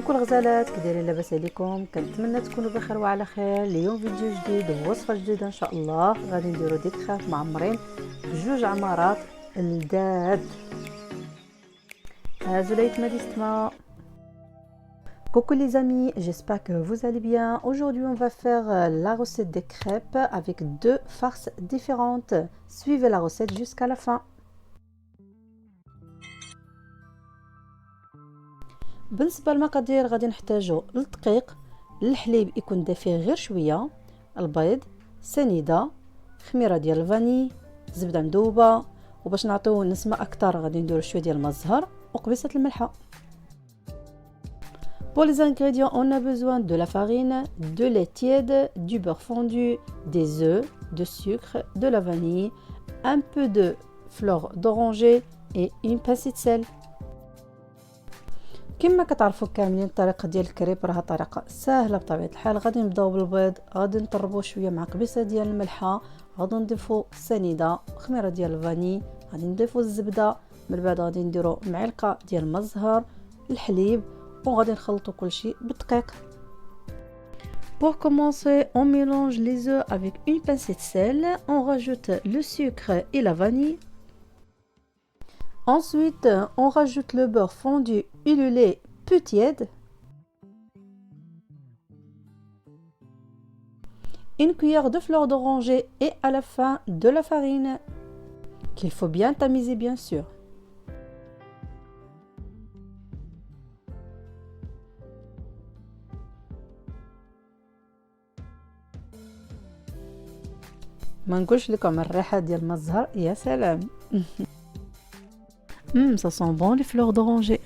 كوكو الغزالات، كي دايرين؟ لاباس عليكم؟ كنتمنى تكونوا بخير وعلى خير. اليوم فيديو جديد ووصفه جديده ان شاء الله. غادي نديرو ديك خاف معمرين بجوج عمارات لذاذ. هازو ليت مديستما. Coucou les amis, j'espère que vous allez bien. Aujourd'hui on va faire la recette des crêpes avec deux farces différentes. Suivez la recette jusqu'à la fin. بالنسبه للمقادير غادي نحتاجو الدقيق، الحليب يكون دافي غير شويه، البيض، سنيده، خميره ديال الفاني، زبده مذوبه، وباش نعطيو نسمه اكثر غادي نديرو شويه ديال الزهر وقبيصه الملحه. Pour les ingrédients, on a besoin de la farine, de lait tiède, du beurre fondu, des œufs, de sucre, de la vanille, un peu de fleur d'oranger et une pincée de sel. كما كتعرفوا كاملين الطريقه ديال الكريب راها طريقه سهله بطبيعه الحال. غادي نبداو بالبيض، غادي نطربوه شويه مع قبيصه ديال الملحه، غادي نضيفوا السنيده، خميره ديال الفاني، غادي نضيفوا الزبده، من بعد غادي نديروا معلقه ديال الماء الزهر، الحليب، وغادي نخلطوا كلشي بالدقيق. Pour commencer, on mélange les œufs avec une pincée de sel, on rajoute le sucre et la vanille. Ensuite, on rajoute le beurre fondu et le lait peu tiède. Une cuillère de fleur d'oranger et à la fin de la farine, qu'il faut bien tamiser bien sûr. ما نقولش لكم الريحه ديال الماء الزهر يا سلام. Ça sent bon les fleurs d'oranger.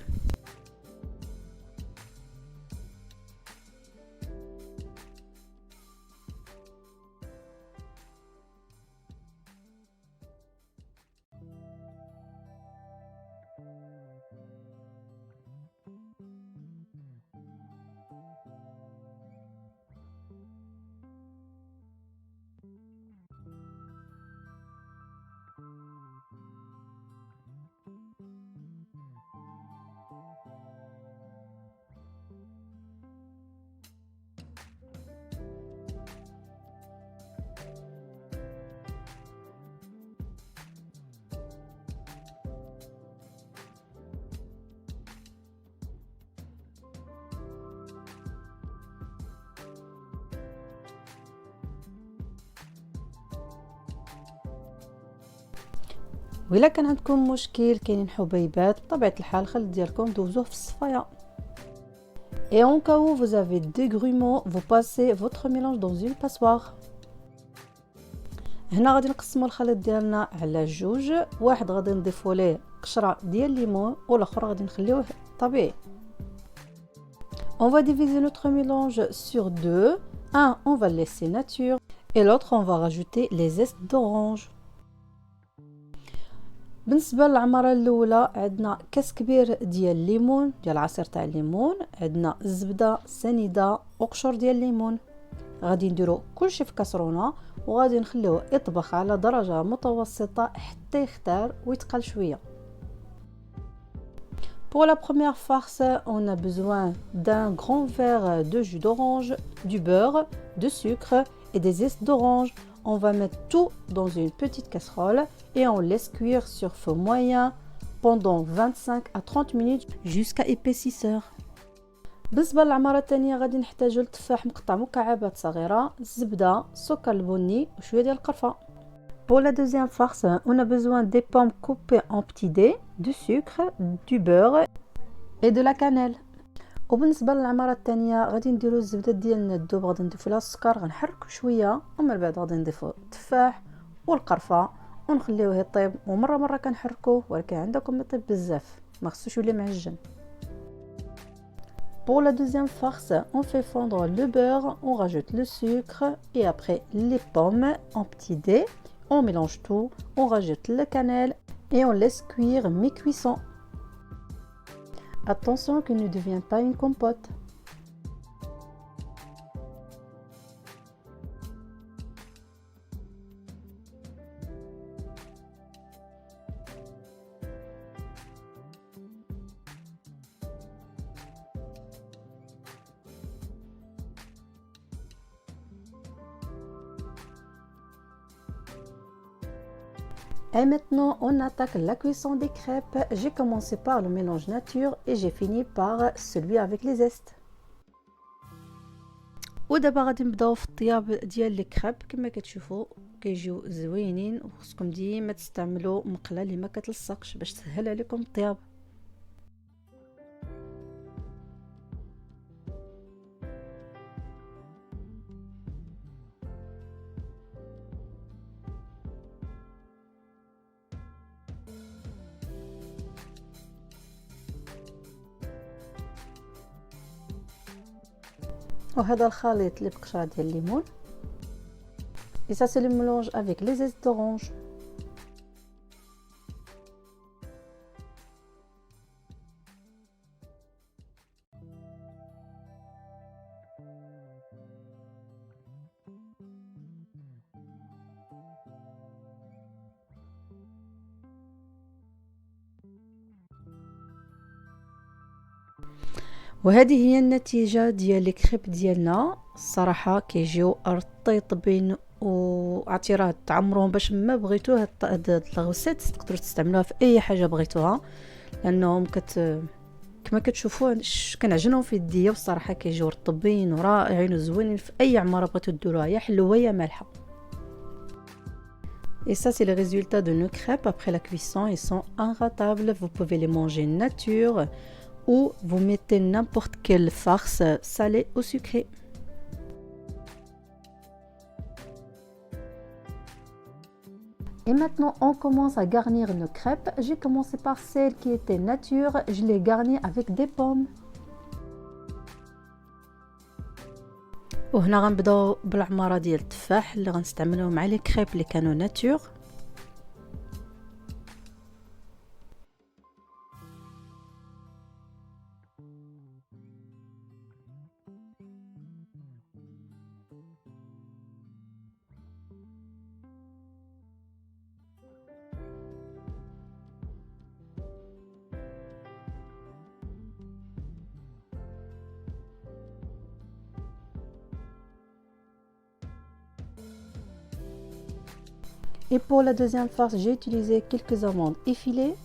وإلا كان عندكم مشكل كاينين حبيبات بطبيعة الحال خلي ديالكم دوزوه في الصفاية. Et en cas où vous avez des grumeaux, vous passez votre mélange dans une passoire. هنا غادي نقسموا الخليط ديالنا على جوج، واحد غادي نضيفوا ليه قشره ديال الليمون والاخر غادي نخليوه طبيعي. On va diviser notre mélange sur deux. Un, on va le laisser nature et l'autre on va rajouter les zestes d'orange. بالنسبه للعماره الاولى عندنا كاس كبير ديال الليمون، ديال عصير تاع الليمون، عندنا الزبده، سنيده، وقشور ديال الليمون. غادي نديرو كلشي في كاسرونه وغادي نخليوه يطبخ على درجه متوسطه حتى يختار ويتقل شويه. Pour la première farce, on a besoin d'un grand verre de jus d'orange, du beurre, de sucre et des zestes d'orange. On va mettre tout dans une petite casserole et on laisse cuire sur feu moyen pendant 25 à 30 minutes jusqu'à épaississeur. بالنسبه للعماره الثانيه غادي نحتاجو التفاح مقطع مكعبات صغيره، الزبده، السكر البني وشويه ديال القرفه. Pour la deuxième farce, on a besoin des pommes coupées en petits dés, du sucre, du beurre et de la cannelle. وبالنسبه للعماره الثانيه غادي نديرو الزبده ديالنا الذوب، غادي نضيفو لها السكر، غنحركو شويه ومن بعد غادي نضيفو التفاح والقرفه ونخليوه يطيب، ومره كنحركوه ولكن عندكم يطيب بزاف ما خصوش يولي معجن. Pour la deuxième farce, on fait fondre le beurre, on rajoute le sucre et après les pommes en petits dés, on mélange tout, on rajoute la cannelle et on laisse cuire mi-cuisson. Attention qu'il ne devienne pas une compote. Et maintenant, on attaque la cuisson des crêpes. J'ai commencé par le mélange nature et j'ai fini par celui avec les zestes. ودابا غادي نبداو في الطياب ديال لي كريب. كما كتشوفوا كيجيو زوينين، وخصكم ديما تستعملوا مقله اللي ما كتلصقش باش تسهل عليكم الطياب. وهذا الخليط اللي بقشره ديال الليمون. Et ça c'est le mélange avec les zestes d'orange. وهذه هي النتيجة ديال لي كريب ديالنا. الصراحة كيجيو رطيطبين وعرفتي راه تعمروهم باش ما بغيتوه. هاد الغوسيت تقدروا تستعملوها في اي حاجه بغيتوها، لانهم كما كتشوفوا كنعجنهم في يديا، والصراحه كيجيو رطبين ورائعين وزوينين في اي عماره بغيتو ديروها، يا حلوه يا مالحه. Et ça c'est le résultat de nos crêpes après la cuisson. Ils sont inratables. Vous pouvez les manger nature ou vous mettez n'importe quelle farce salée ou sucrée. Et maintenant, on commence à garnir nos crêpes. J'ai commencé par celle qui était nature. Je l'ai garnie avec des pommes. وهنا غنبداو بالعمارة ديال التفاح اللي غنستعملوه مع لي كريب اللي كانوا ناتور. Et pour la deuxième farce, j'ai utilisé quelques amandes effilées.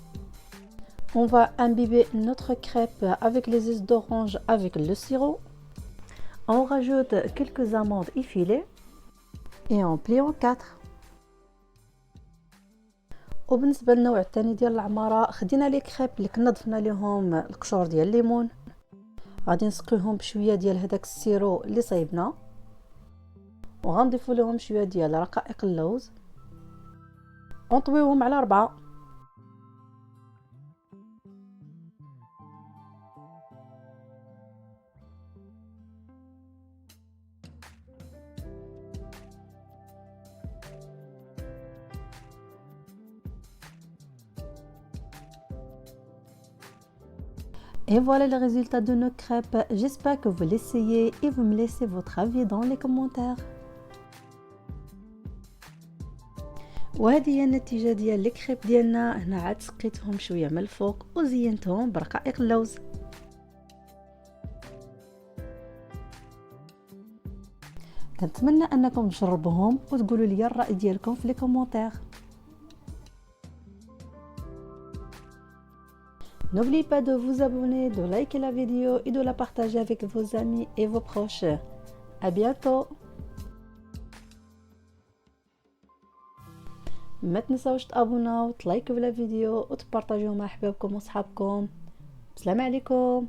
On va imbiber notre crêpe avec les zestes d'orange avec le sirop. On rajoute quelques amandes effilées et on plie en 4. وبالنسبه للنوع الثاني ديال العماره، خدينا لي كريب اللي كنا ضفنا لهم القشور ديال الليمون، غادي نسقيوهم بشويه ديال هذاك السيرو اللي صايبنا، وغنضيفوا لهم شويه ديال رقائق اللوز، ونطويوهم على 4. Et voilà le résultat de nos crêpes. J'espère que vous l'essayez et vous me laissez votre avis dans les commentaires. وهذه هي النتيجة ديال لي كريب ديالنا. هنا عاد سقيتهم شوية من الفوق وزينتهم برقائق اللوز. كنتمنى انكم تجربوهم وتقولوا لي الرأي ديالكم في لي كومونتير. N'oubliez pas de vous abonner, de liker la vidéo et de la partager avec vos amis et vos proches. À bientôt. ما تنساوش تابوناو وتلايكوا الفيديو وتبارطاجيوه مع احبابكم واصحابكم. السلام عليكم.